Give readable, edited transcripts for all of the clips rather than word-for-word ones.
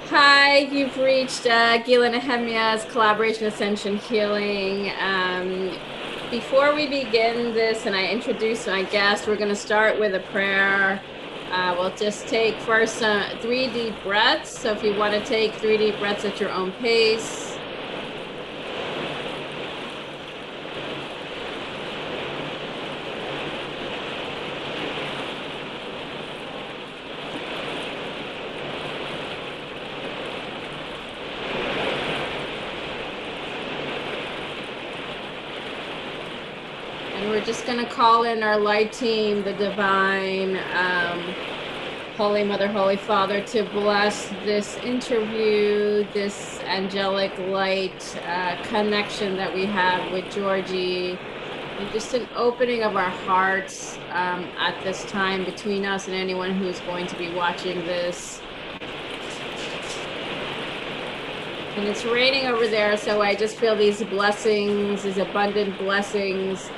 Hi, you've reached Gila Nehemia's collaboration Ascension Healing. Before we begin this and I introduce my guest, we're going to start with a prayer. We'll just take first 3 deep breaths. So if you want to take 3 deep breaths at your own pace. We're just going to call in our light team, the divine, Holy Mother, Holy Father, to bless this interview, this angelic light connection that we have with Georgie, and just an opening of our hearts at this time between us and anyone who's going to be watching this. And it's raining over there, so I just feel these blessings, these abundant blessings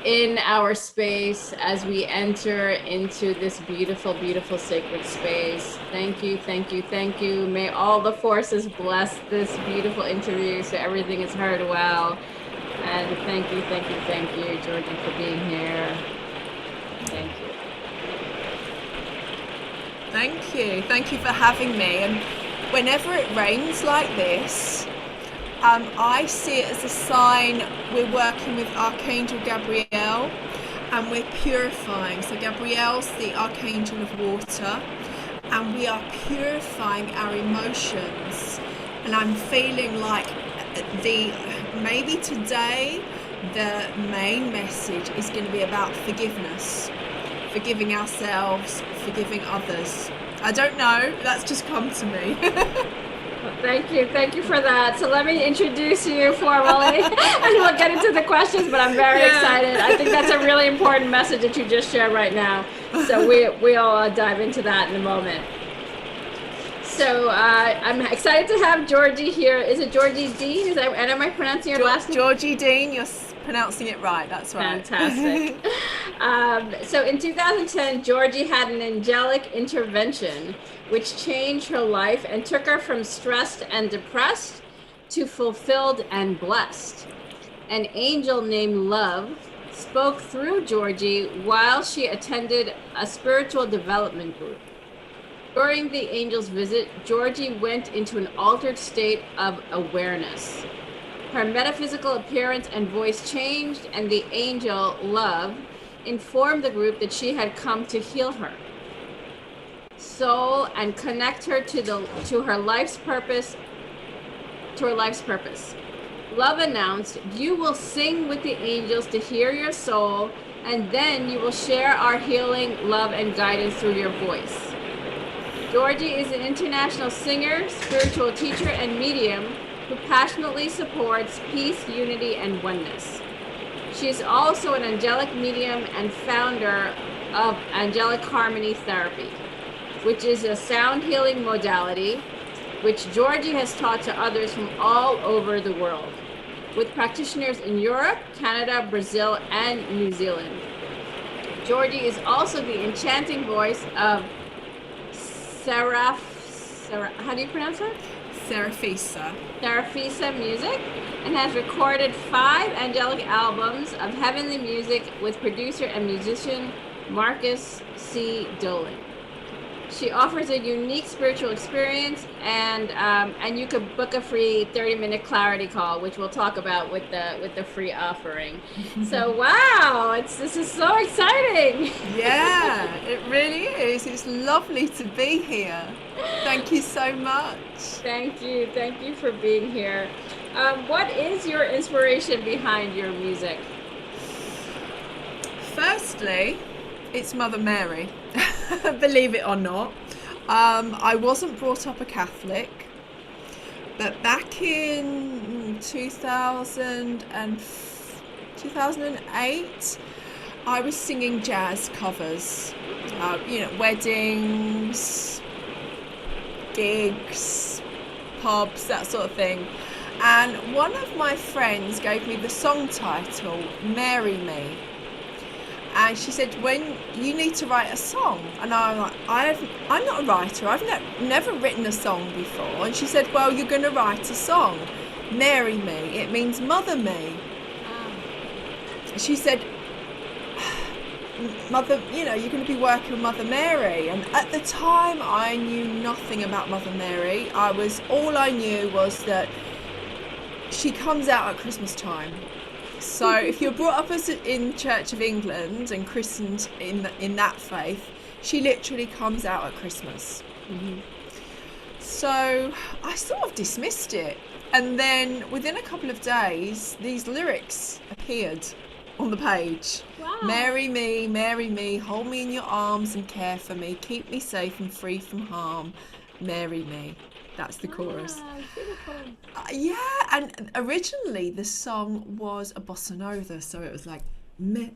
in our space as we enter into this beautiful, beautiful sacred space. Thank you, thank you, thank you. May all the forces bless this beautiful interview so everything is heard well. And thank you, thank you, thank you, Georgie, for being here. Thank you. Thank you. Thank you for having me. And whenever it rains like this, I see it as a sign we're working with Archangel Gabriel and we're purifying. So Gabriel's the Archangel of water and we are purifying our emotions. And I'm feeling like maybe today the main message is going to be about forgiveness, forgiving ourselves, forgiving others. I don't know, that's just come to me. Thank you for that. So let me introduce you formally and we'll get into the questions, but I'm very excited. I think that's a really important message that you just shared right now. So we'll dive into that in a moment. So I'm excited to have Georgie here. Is it Georgie Deyn? Am I pronouncing your last name? Georgie Deyn, you're pronouncing it right, that's right. Fantastic. So in 2010, Georgie had an angelic intervention which changed her life and took her from stressed and depressed to fulfilled and blessed. An angel named Love spoke through Georgie while she attended a spiritual development group. During the angel's visit, Georgie went into an altered state of awareness. Her metaphysical appearance and voice changed, and the angel, Love, informed the group that she had come to heal her soul and connect her to her life's purpose. Love announced, "You will sing with the angels to hear your soul, and then you will share our healing, love, and guidance through your voice." Georgie is an international singer, spiritual teacher, and medium who passionately supports peace, unity, and oneness. She is also an angelic medium and founder of Angelic Harmony Therapy, which is a sound healing modality which Georgie has taught to others from all over the world, with practitioners in Europe, Canada, Brazil, and New Zealand. Georgie is also the enchanting voice of how do you pronounce that? Seraphisa Music, and has recorded 5 angelic albums of heavenly music with producer and musician Marcus C. Dolan. She offers a unique spiritual experience, and you could book a free 30-minute clarity call, which we'll talk about with the free offering. So wow, this is so exciting. Yeah, it really is. It's lovely to be here. Thank you so much. Thank you for being here. What is your inspiration behind your music? Firstly, it's Mother Mary. Believe it or not. I wasn't brought up a Catholic, but back in 2008, I was singing jazz covers, weddings, gigs, pubs, that sort of thing. And one of my friends gave me the song title, Marry Me. And she said, when you need to write a song. And I'm like, I'm not a writer. I've never written a song before. And she said, well, you're going to write a song. Mary me. It means mother me. She said, Mother, you know, you're going to be working with Mother Mary. And at the time, I knew nothing about Mother Mary. All I knew was that she comes out at Christmas time. So if you're brought up as in Church of England and christened in that faith, she literally comes out at Christmas. Mm-hmm. So I sort of dismissed it. And then within a couple of days, these lyrics appeared on the page. Wow. Marry me, hold me in your arms and care for me, keep me safe and free from harm, marry me. That's the chorus. Beautiful. Yeah, and originally the song was a bossa nova, so it was like,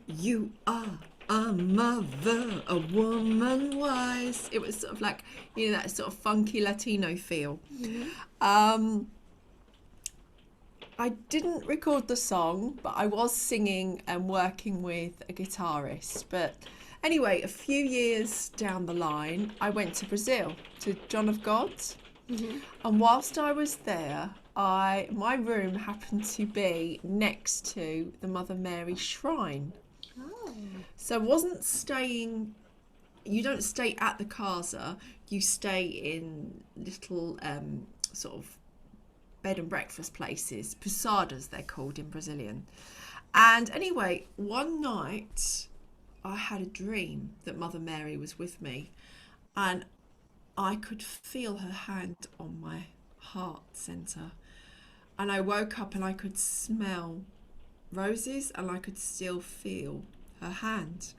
you are a mother, a woman wise. It was sort of like, you know, that sort of funky Latino feel. Mm-hmm. I didn't record the song, but I was singing and working with a guitarist. But anyway, a few years down the line, I went to Brazil, to John of God. Mm-hmm. And whilst I was there, my room happened to be next to the Mother Mary shrine. Oh. So I wasn't staying, you don't stay at the casa, you stay in little sort of bed and breakfast places, pousadas they're called in Brazilian. And anyway, one night I had a dream that Mother Mary was with me, and I could feel her hand on my heart center. And I woke up and I could smell roses and I could still feel her hand.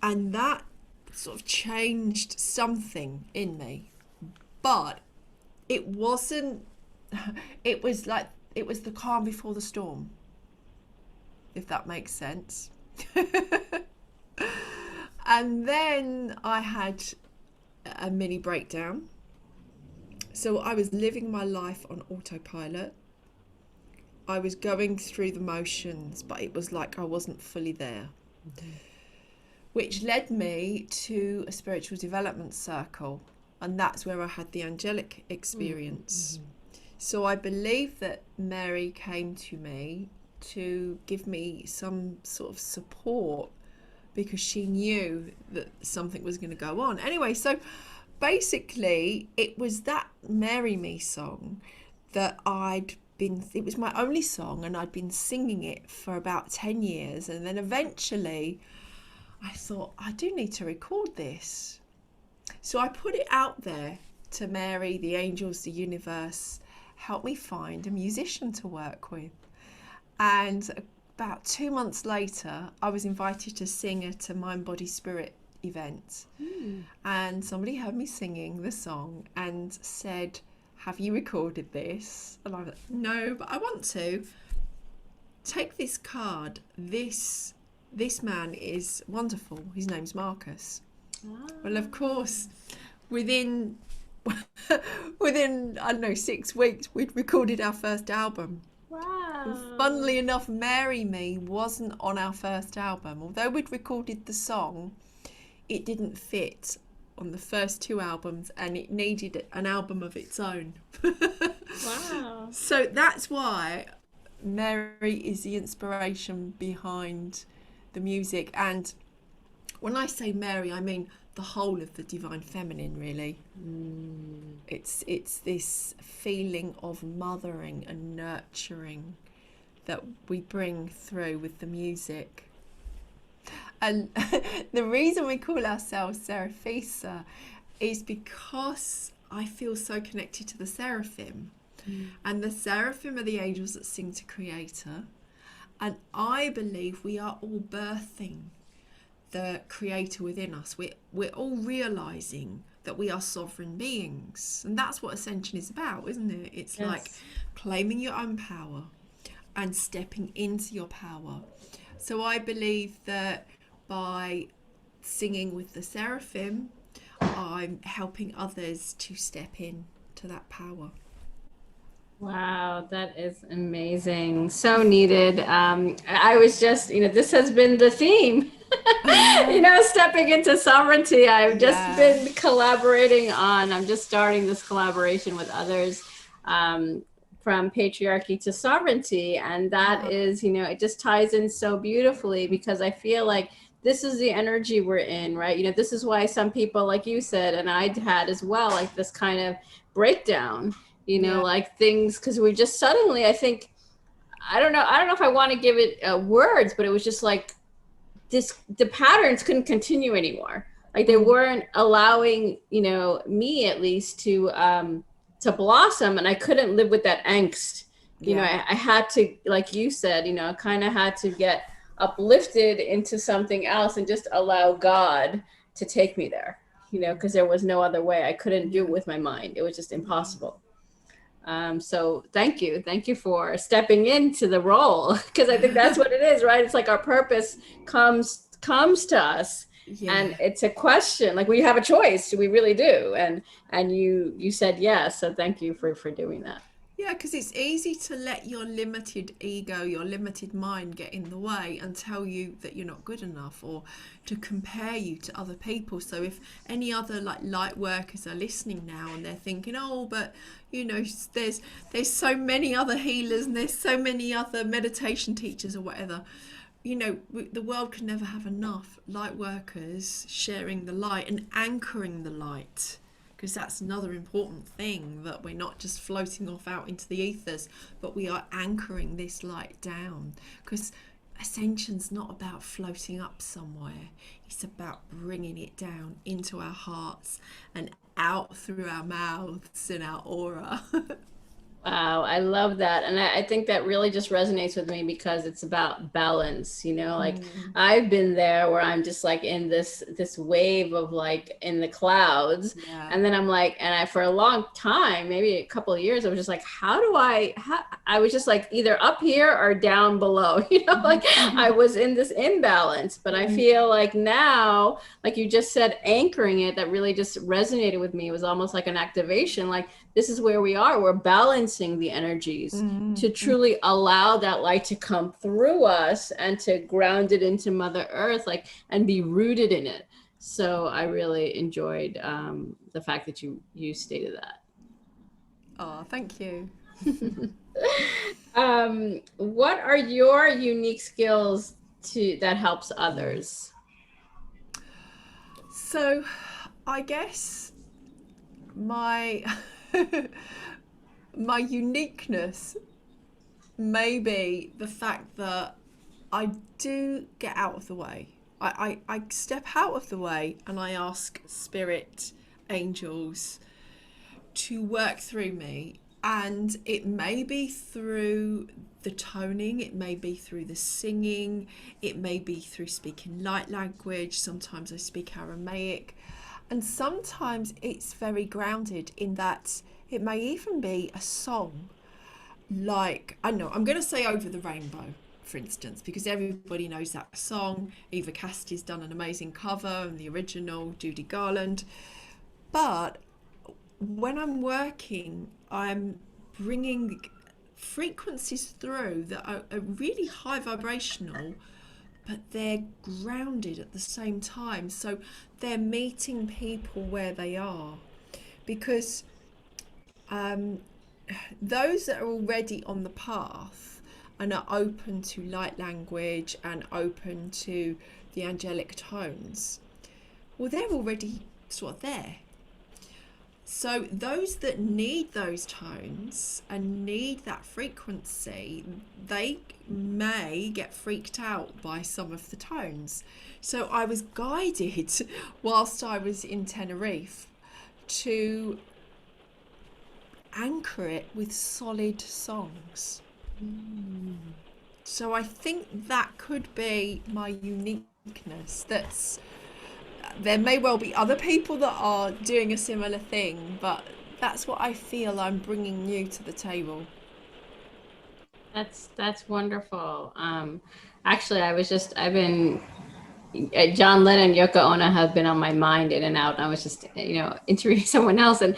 And that sort of changed something in me. But it wasn't, it was the calm before the storm, if that makes sense. And then I had a mini breakdown. So I was living my life on autopilot. I was going through the motions, but it was like I wasn't fully there. Mm-hmm. Which led me to a spiritual development circle, and that's where I had the angelic experience. Mm-hmm. So I believe that Mary came to me to give me some sort of support, because she knew that something was going to go on. Anyway, so basically it was that Marry Me song that it was my only song, and I'd been singing it for about 10 years. And then eventually I thought, I do need to record this. So I put it out there to Mary, the angels, the universe, help me find a musician to work with. And about 2 months later, I was invited to sing at a Mind, Body, Spirit event. And somebody heard me singing the song and said, have you recorded this? And I was like, no, but I want to. Take this card. This man is wonderful. His name's Marcus. Well, of course, within I don't know, 6 weeks, we'd recorded our first album. Wow. And funnily enough, Marry Me wasn't on our first album. Although we'd recorded the song, it didn't fit on the first 2 albums, and it needed an album of its own. Wow. So that's why Mary is the inspiration behind the music. And when I say Mary, I mean the whole of the divine feminine, really. It's this feeling of mothering and nurturing that we bring through with the music. And the reason we call ourselves Seraphisa is because I feel so connected to the seraphim. And the seraphim are the angels that sing to Creator. And I believe we are all birthing the Creator within us. We're all realising that we are sovereign beings. And that's what Ascension is about, isn't it? It's yes. Like claiming your own power and stepping into your power. So I believe that by singing with the seraphim, I'm helping others to step in to that power. Wow, that is amazing. So needed. I was just, this has been the theme You know, stepping into sovereignty. I've just Yeah. been collaborating on, I'm just starting this collaboration with others, from patriarchy to sovereignty. And that is, you know, it just ties in so beautifully, because I feel like this is the energy we're in, right? You know, this is why some people, like you said, and I had as well, like this kind of breakdown, you know, Yeah. like things, because we just suddenly, I think, I don't know if I want to give it words, but it was just like the patterns couldn't continue anymore. Like they weren't allowing, you know, me at least to blossom, and I couldn't live with that angst. You know, I had to, like you said, you know, kind of had to get uplifted into something else and just allow God to take me there, you know, because there was no other way. I couldn't do it with my mind. It was just impossible. So thank you. Thank you for stepping into the role, because I think that's what it is, right? It's like our purpose comes to us, and it's a question, like we have a choice. We really do. And you said yes. So thank you for doing that. Yeah, because it's easy to let your limited ego, your limited mind get in the way and tell you that you're not good enough, or to compare you to other people. So if any other like light workers are listening now and they're thinking, oh, but you know, there's so many other healers and there's so many other meditation teachers or whatever. You know, the world can never have enough light workers sharing the light and anchoring the light, because that's another important thing, that we're not just floating off out into the ethers, but we are anchoring this light down. Because Ascension's not about floating up somewhere, it's about bringing it down into our hearts and out through our mouths and our aura. Wow, I love that. And I think that really just resonates with me, because it's about balance, you know, like I've been there where I'm just like in this wave of like in the clouds. Yeah. And then I'm like, and I, for a long time, maybe a couple of years, I was just like, I was just like either up here or down below, you know, like I was in this imbalance. But I feel like now, like you just said, anchoring it, that really just resonated with me. It was almost like an activation. Like, this is where we are. We're balancing the energies to truly allow that light to come through us and to ground it into Mother Earth, like, and be rooted in it. So I really enjoyed the fact that you stated that. Oh, thank you. What are your unique skills that helps others? So, I guess my my uniqueness may be the fact that I do get out of the way. I step out of the way and I ask spirit, angels to work through me. And it may be through the toning, it may be through the singing, it may be through speaking light language. Sometimes I speak Aramaic. And sometimes it's very grounded in that it may even be a song. Like, I know, I'm going to say Over the Rainbow, for instance, because everybody knows that song. Eva Cassidy's done an amazing cover, and the original, Judy Garland. But when I'm working, I'm bringing frequencies through that are really high vibrational, but they're grounded at the same time. So they're meeting people where they are. Because those that are already on the path and are open to light language and open to the angelic tones, well, they're already sort of there. So those that need those tones and need that frequency, they may get freaked out by some of the tones. So I was guided whilst I was in Tenerife to anchor it with solid songs. So I think that could be my uniqueness. There may well be other people that are doing a similar thing, but that's what I feel I'm bringing new to the table. That's wonderful. Actually, I've been John Lennon, Yoko Ono have been on my mind in and out. And I was just, you know, interviewing someone else, and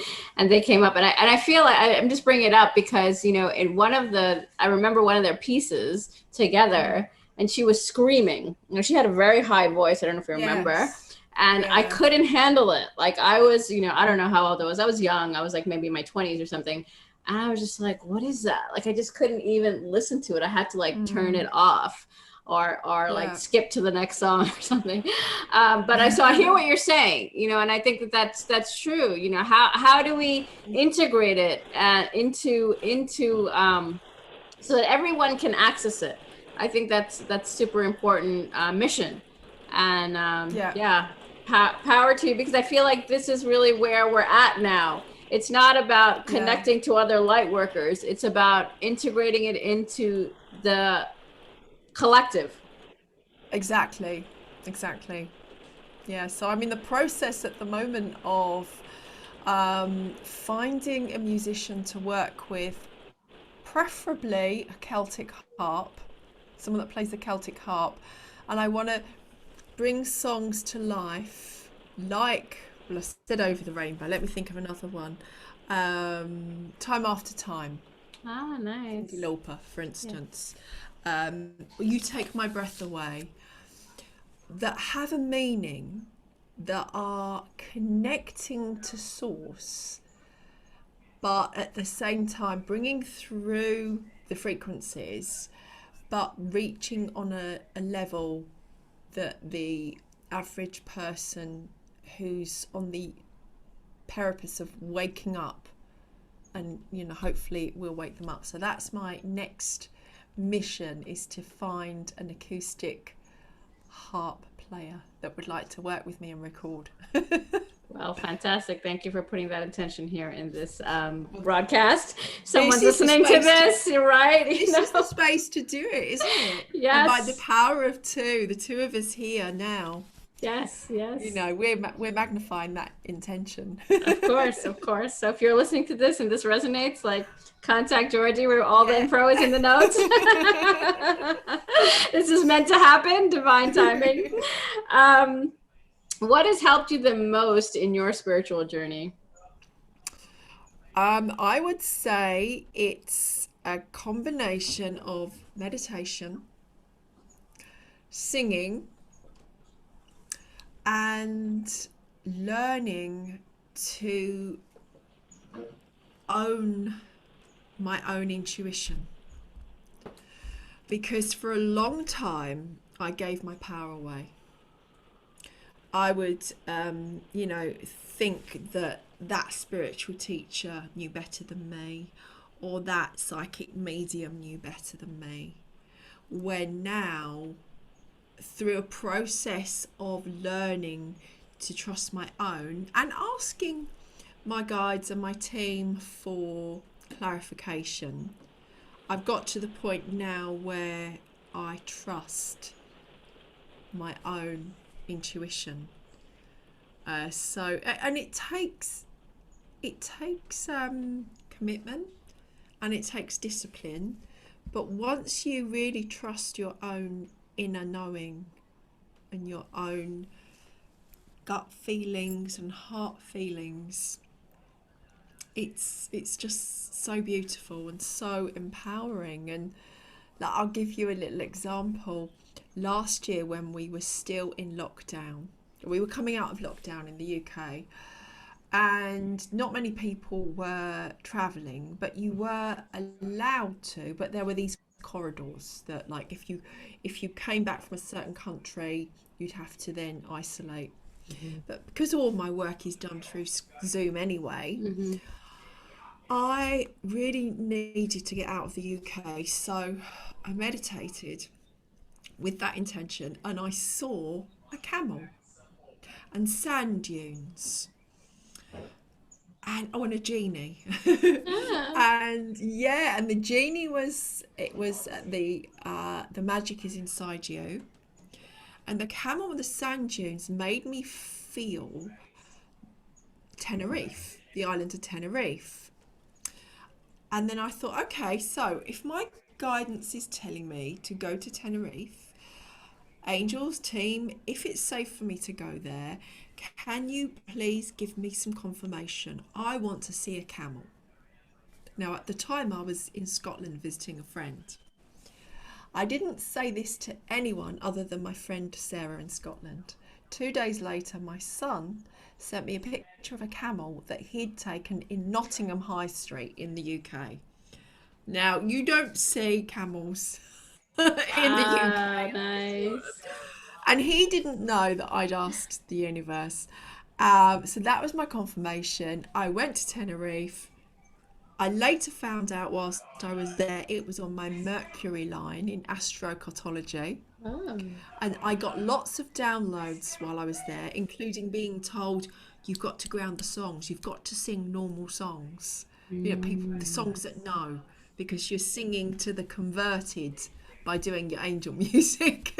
they came up, and I feel like I'm just bringing it up because, you know, in I remember one of their pieces together, and she was screaming. You know, she had a very high voice. I don't know if you remember. Yes. And I Yeah. couldn't handle it. Like I was, you know, I don't know how old I was. I was young. I was like maybe in my 20s or something. And I was just like, what is that? Like I just couldn't even listen to it. I had to like turn it off or like Yeah. skip to the next song or something. But I hear what you're saying, you know, and I think that that's true. You know, how do we integrate it into so that everyone can access it? I think that's super important mission, and Yeah. yeah, power to you, because I feel like this is really where we're at now. It's not about Yeah. connecting to other light workers. It's about integrating it into the collective. Exactly. Exactly. Yeah. So I'm in the process at the moment of finding a musician to work with, preferably a Celtic harp, someone that plays the Celtic harp, and I want to bring songs to life, like, well, I said Over the Rainbow. Let me think of another one. Time After Time, Ah, Cyndi nice. Lauper, for Yeah. instance. You Take My Breath Away, that have a meaning, that are connecting to source, but at the same time bringing through the frequencies, but reaching on a level that the average person who's on the precipice of waking up, and you know, hopefully we'll wake them up. So that's my next mission, is to find an acoustic harp player that would like to work with me and record. Well, fantastic. Thank you for putting that intention here in this broadcast. This Someone's is the listening to space to, this, right? You this is the know? space to do it, isn't it? And by the Yes. power of two, the two of us here now, Yes. you Yes. know, we're magnifying that intention. Of course. Of course. So if you're listening to this and this resonates, like contact Georgie, where all the Yeah. info is in the notes. This is meant to happen, divine timing. Um, what has helped you the most in your spiritual journey? I would say it's a combination of meditation, singing, and learning to own my own intuition. Because for a long time, I gave my power away. I would, you know, think that that spiritual teacher knew better than me, or that psychic medium knew better than me. When now, through a process of learning to trust my own and asking my guides and my team for clarification, I've got to the point now where I trust my own intuition. And it takes commitment, and it takes discipline. But once you really trust your own inner knowing and your own gut feelings and heart feelings, it's just so beautiful and so empowering. And like, I'll give you a little example. Last year, when we were still in lockdown, we were coming out of lockdown in the UK, and not many people were travelling, but you were allowed to. But there were these corridors that, like, if you came back from a certain country, you'd have to then isolate. But because all my work is done through Zoom anyway, Mm-hmm. I really needed to get out of the UK, so I meditated with that intention, and I saw a camel and sand dunes and and a genie. Ah. And yeah, and the genie was, it was the magic is inside you, and the camel with the sand dunes made me feel Tenerife, the island of Tenerife. And then I thought, okay, so if my guidance is telling me to go to Tenerife, Angels team, if it's safe for me to go there, can you please give me some confirmation? I want to see a camel. Now, at the time, I was in Scotland visiting a friend. I didn't say this to anyone other than my friend Sarah in Scotland. 2 days later, my son sent me a picture of a camel that he'd taken in Nottingham High Street in the UK. Now, you don't see camels in the Ah, UK. nice. And he didn't know that I'd asked the universe. So that was my confirmation. I went to Tenerife. I later found out whilst I was there, it was on my Mercury line in astrocartology. Oh. And I got lots of downloads while I was there, including being told you've got to ground the songs, you've got to sing normal songs. You know, people, the Mm. songs that know, because you're singing to the converted by doing your angel music.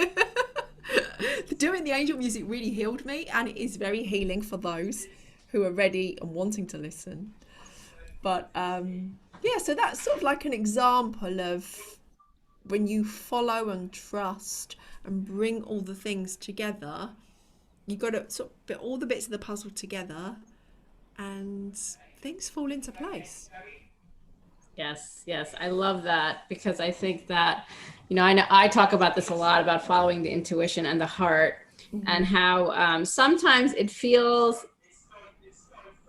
Doing the angel music really healed me, and it is very healing for those who are ready and wanting to listen. But yeah, so that's sort of like an example of when you follow and trust and bring all the things together, you've got to sort of put all the bits of the puzzle together and things fall into place. Yes, yes, I love that because I think that, I know I talk about this a lot about following the intuition and the heart, and Mm-hmm. how sometimes it feels.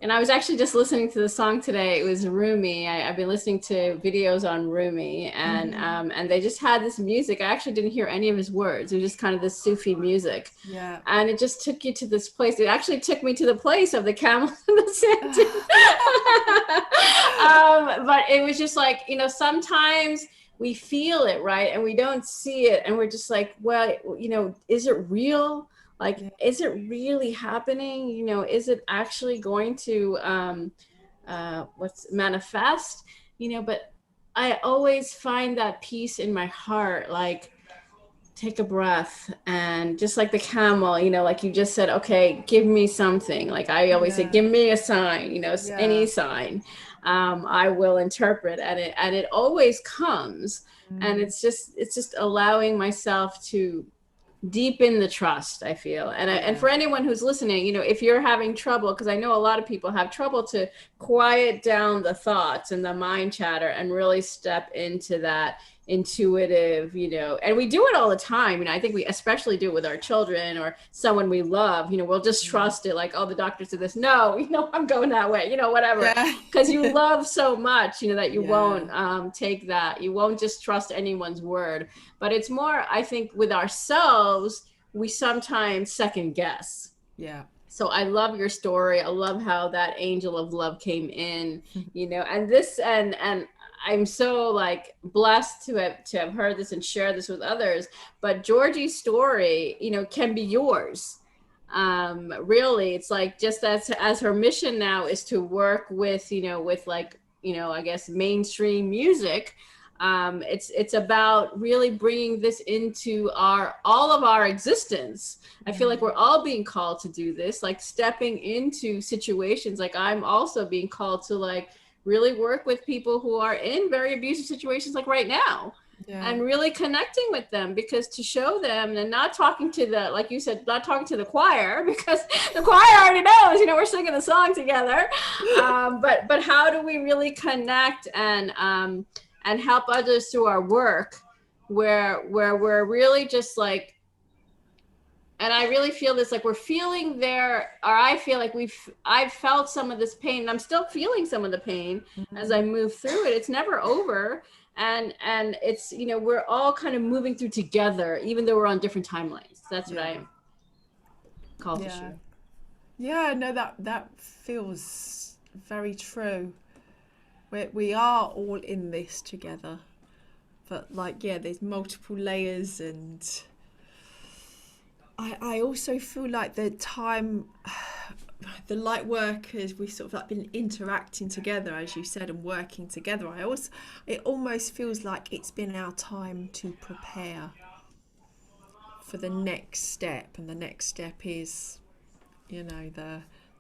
And I was actually just listening to the song today. It was Rumi. I've been listening to videos on Rumi, Mm-hmm. and they just had this music. I actually didn't hear any of his words. It was just kind of this Sufi music, Yeah. and it just took you to this place. It actually took me to the place of the camel and the sand dune. But it was just like, sometimes we feel it, right, and we don't see it, and we're just like, well, is it real? Like, Yeah. is it really happening? Is it actually going to what's manifest? But I always find that peace in my heart, like, take a breath, and just like the camel, like you just said, okay, give me something. Like I always say, Yeah. give me a sign, any Yeah. sign. I will interpret, and it always comes. And Mm. it's just allowing myself to deepen the trust, I feel. And Yeah. for anyone who's listening, if you're having trouble, because I know a lot of people have trouble to quiet down the thoughts and the mind chatter and really step into that intuitive, and we do it all the time. I think we especially do it with our children or someone we love. We'll just Mm. trust it, like, oh, the doctor said this, no, I'm going that way, whatever, Yeah. because you love so much, that you Yeah. won't take that, you won't just trust anyone's word. But it's more, I think, with ourselves, we sometimes second guess. Yeah. So I love your story. I love how that angel of love came in, and this, and I'm so, like, blessed to have heard this and share this with others. But Georgie's story, can be yours. Really, it's like, just as her mission now is to work with, with, like, I guess, mainstream music. It's about really bringing this into all of our existence. I feel like Mm. we're all being called to do this, like stepping into situations. Like, I'm also being called to, like, really work with people who are in very abusive situations, like right now, Yeah. and really connecting with them, because to show them, and not talking to the, like you said, not talking to the choir, because the choir already knows, we're singing the song together. But how do we really connect and help others through our work, where we're really just like, and I really feel this, like, we're feeling there, or I feel like I've felt some of this pain, and I'm still feeling some of the pain as I Mm. move through it. It's never over. And it's, we're all kind of moving through together, even though we're on different timelines. That's what Yeah. I am called to Yeah. share. Yeah. No, that feels very true. We are all in this together, but like, yeah, there's multiple layers, and I also feel like the time, the light workers, we've sort of like been interacting together, as you said, and working together. It almost feels like it's been our time to prepare for the next step, and the next step is,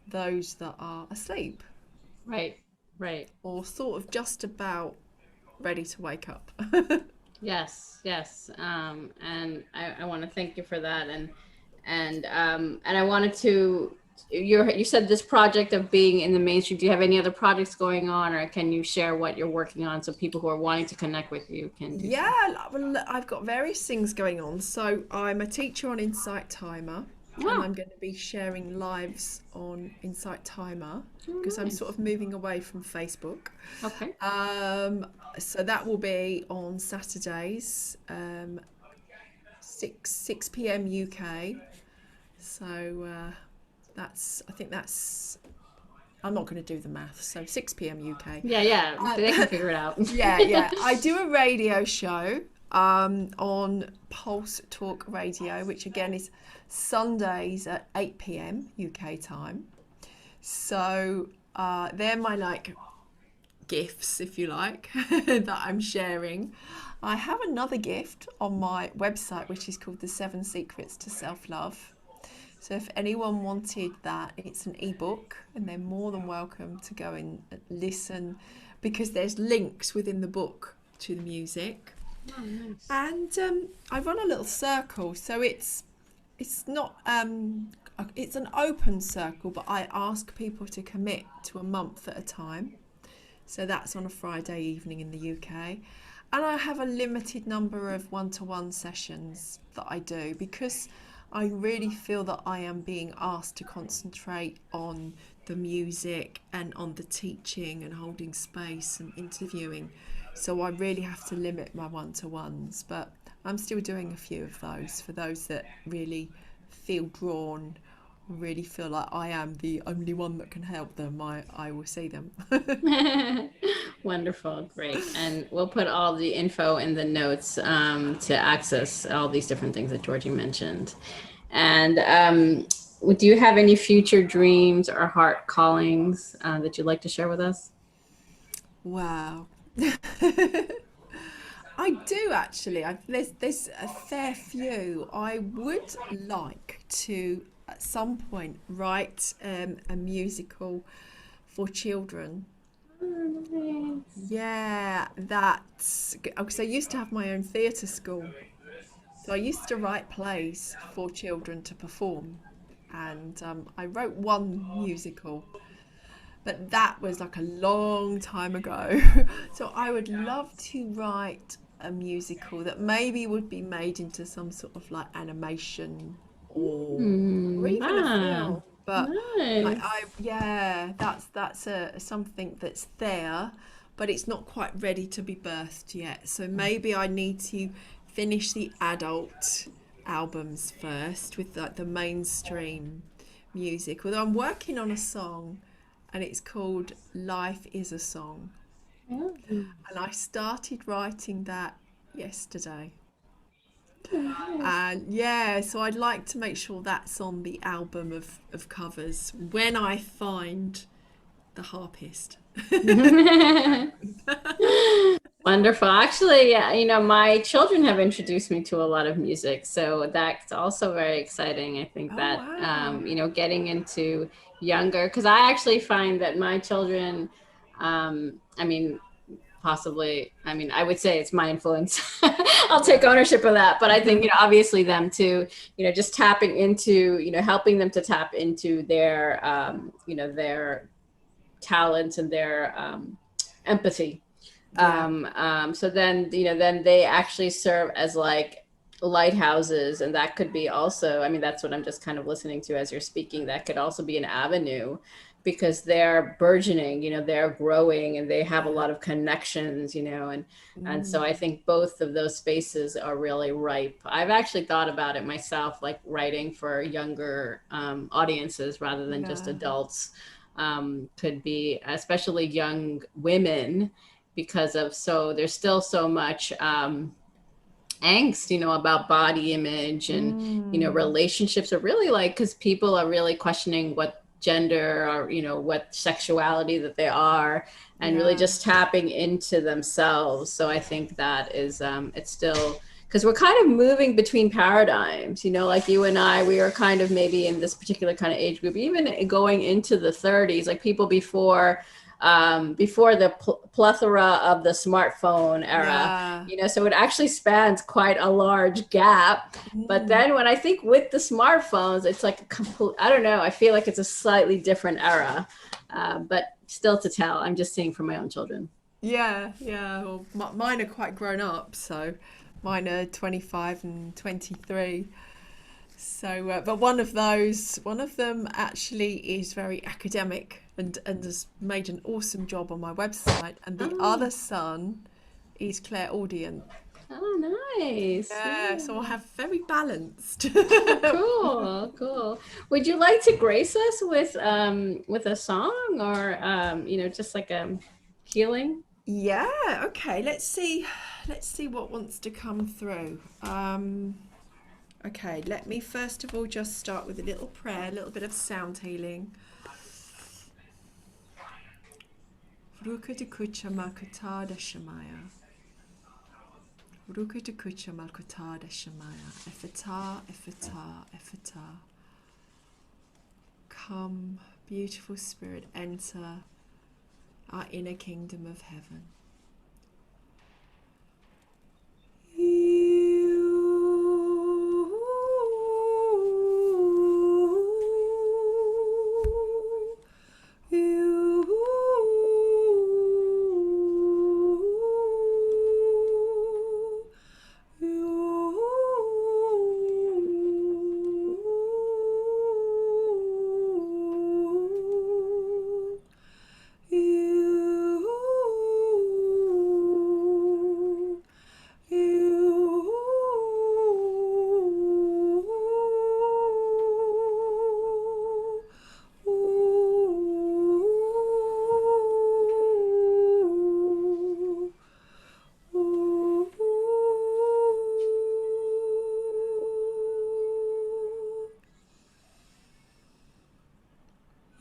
those that are asleep Right, right. or sort of just about ready to wake up. Yes, yes. And I want to thank you for that. And I wanted you said this project of being in the mainstream. Do you have any other projects going on, or can you share what you're working on so people who are wanting to connect with you can do so? Yeah, well, I've got various things going on. So I'm a teacher on Insight Timer, and Oh, I'm going to be sharing lives on Insight Timer oh, because I'm sort nice. of moving away from Facebook. Okay. Um, so that will be on Saturdays, 6 p.m. UK. So that's I think that's I'm not going to do the math. So 6 p.m. UK. Yeah, yeah, they can figure it out. Yeah. I do a radio show on Pulse Talk Radio, which again is Sundays at 8 p.m. UK time. So they're my like gifts, if you like, that I'm sharing. I have another gift on my website, which is called The 7 Secrets to Self-Love. So if anyone wanted that, it's an ebook, and they're more than welcome to go and listen because there's links within the book to the music. Oh, nice. And I run a little circle, so it's not it's an open circle, but I ask people to commit to a month at a time. So that's on a Friday evening in the UK. And I have a limited number of one-to-one sessions that I do because I really feel that I am being asked to concentrate on the music and on the teaching and holding space and interviewing. So I really have to limit my one-to-ones, but I'm still doing a few of those for those that really feel drawn, really feel like I am the only one that can help them. I will see them. Wonderful, great. And we'll put all the info in the notes to access all these different things that Georgie mentioned. And do you have any future dreams or heart callings that you'd like to share with us? Wow. I do actually. There's a fair few. I would like to at some point write a musical for children. Oh, nice. Yeah, that's because I used to have my own theatre school. So I used to write plays for children to perform, and I wrote one musical, but that was like a long time ago. So I would love to write a musical that maybe would be made into some sort of like animation or even a Ah, film. But I nice. yeah, that's a something that's there, but it's not quite ready to be birthed yet. So maybe I need to finish the adult albums first with like the mainstream music. Although I'm working on a song and it's called Life is a Song. Oh, And I started writing that yesterday. nice. And yeah, so I'd like to make sure that's on the album of covers when I find the harpist. Wonderful. Actually, yeah, my children have introduced me to a lot of music, so that's also very exciting. I think Oh that, wow. getting into younger, because I actually find that my children, I mean, possibly, I would say it's my influence. I'll take ownership of that, but I think, obviously them too, just tapping into, helping them to tap into their talents and their empathy. Yeah. So then they actually serve as like lighthouses, and that could be also, that's what I'm just kind of listening to as you're speaking. That could also be an avenue because they're burgeoning, they're growing and they have a Yeah. lot of connections, and so I Mm, think both of those spaces are really ripe. I've actually thought about it myself, like writing for younger audiences rather than just yeah. adults. Could be especially young women because of so there's still so much angst, about body image and, Mm, relationships are really like, because people are really questioning what gender or, what sexuality that they are, and really yeah. just tapping into themselves. So I think that is, it's still, because we're kind of moving between paradigms, like you and I, we are kind of maybe in this particular kind of age group, even going into the 30s, like people before before the plethora of the smartphone era, Yeah. you know, so it actually spans quite a large gap. But then when I think with the smartphones, it's like a complete, I don't know, I feel like it's a slightly different era, but still to tell. I'm just seeing for my own children. Yeah, yeah. Well, mine are quite grown up, so mine are 25 and 23. So, but one of them actually is very academic and has made an awesome job on my website, and the Oh, other son is clairaudient. oh, nice. Yeah, so I Yeah. have very balanced. Cool, cool. Would you like to grace us with a song or you know, just like a healing? Yeah, okay, let's see what wants to come through. Okay, let me first of all just start with a little prayer, a little bit of sound healing. Rukadikucha Makutada Shamaya. Rukadikucha Makutada Shamaya. Ephata, Ephata, Ephata. Come, beautiful spirit, enter our inner kingdom of heaven.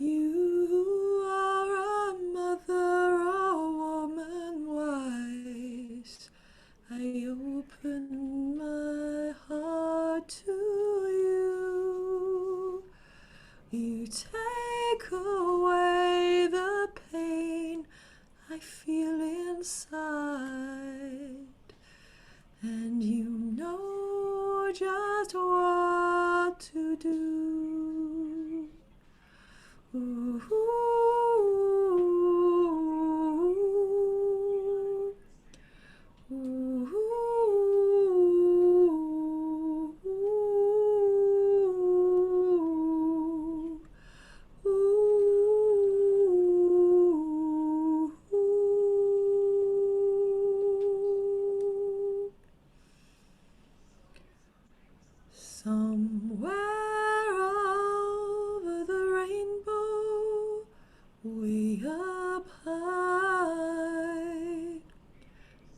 You are a mother, a woman wise. I open my heart to you. You take away the pain I feel inside, and you know just what to do. Ooh, ooh, ooh, somewhere over the rainbow, way up high,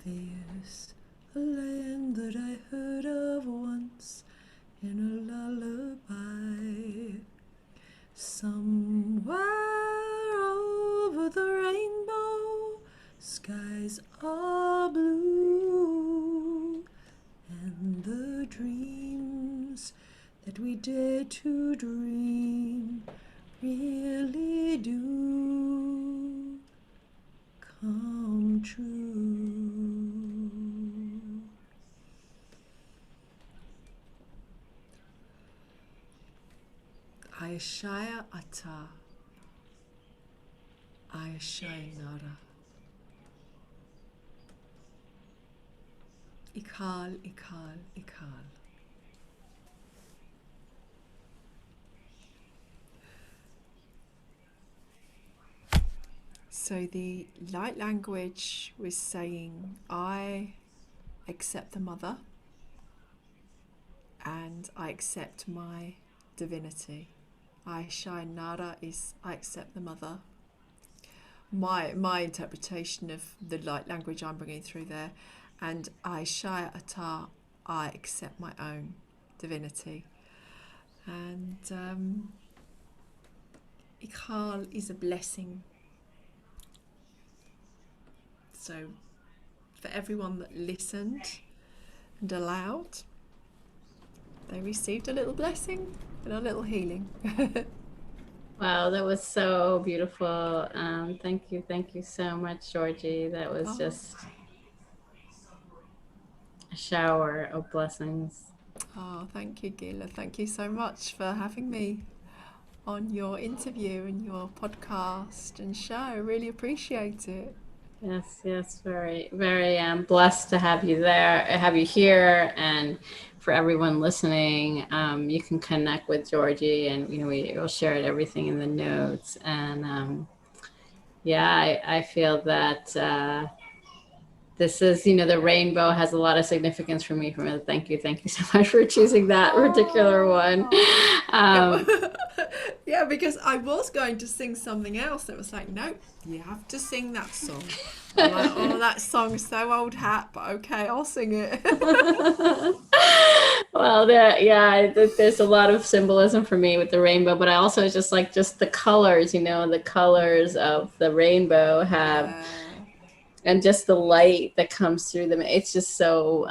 there's a land that I heard of once in a lullaby. Somewhere over the rainbow, skies are blue, and the dreams that we dare to dream really do come true. Ayashaya Ata, Ayashaya Nara. Ikal, Ikal, Ikal. So the light language was saying, I accept the mother and I accept my divinity. I shine Nara is I accept the mother. My interpretation of the light language I'm bringing through there, and I Shaya Ata, I accept my own divinity. And Ikhal is a blessing. So for everyone that listened and allowed, they received a little blessing and a little healing. Wow, that was so beautiful. Thank you so much, Georgie. That was Oh, just a shower of blessings. oh, thank you, Gila. Thank you so much for having me on your interview and your podcast and show. Really appreciate it. Yes, yes, very, very blessed to have you there, have you here, and for everyone listening, you can connect with Georgie, and we'll share everything in the notes. And yeah, I feel that this is, the rainbow has a lot of significance for me. Thank you so much for choosing that particular one. Oh. Um, Yeah, because I was going to sing something else. It was like, no, you have to sing that song. I'm like, oh, that song's so old hat, but okay, I'll sing it. well, there's a lot of symbolism for me with the rainbow, but I also just like just the colors, the colors of the rainbow have, Yeah. and just the light that comes through them. It's just so,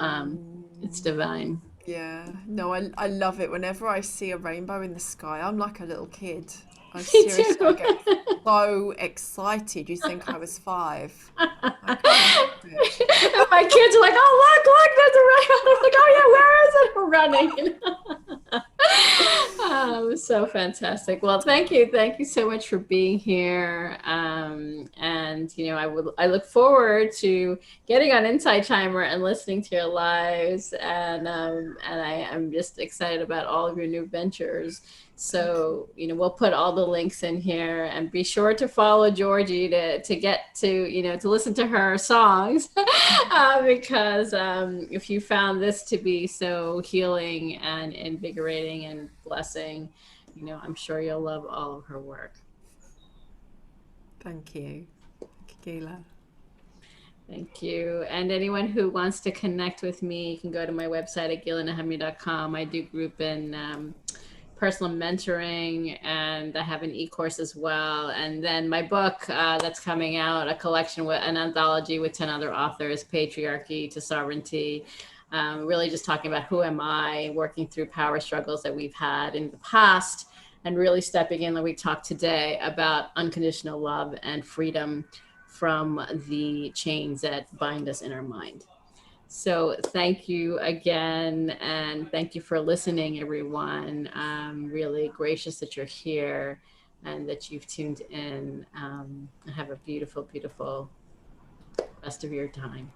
it's Mm. divine. Yeah, no, I love it. Whenever I see a rainbow in the sky, I'm like a little kid. I Me seriously, I too. get so excited. You think I was 5. I can't help it. And my kids are like, "Oh, look, there's a rainbow!" They're like, "Oh yeah, where is it?" We're running. Oh, it was so fantastic. Well, thank you so much for being here. And I look forward to getting on Insight Timer and listening to your lives. And I am just excited about all of your new ventures. Thank you. So, we'll put all the links in here, and be sure to follow Georgie to get to listen to her songs. Because if you found this to be so healing and invigorating and blessing, I'm sure you'll love all of her work. Thank you. Thank you, Gila. Thank you. And anyone who wants to connect with me, you can go to my website at gilanehemia.com. I do group and personal mentoring, and I have an e-course as well. And then my book that's coming out, a collection with an anthology with 10 other authors, Patriarchy to Sovereignty. Really just talking about who am I, working through power struggles that we've had in the past, and really stepping in, like we talked today, about unconditional love and freedom from the chains that bind us in our mind. So thank you again, and thank you for listening, everyone. I'm really gracious that you're here and that you've tuned in. Have a beautiful, beautiful rest of your time.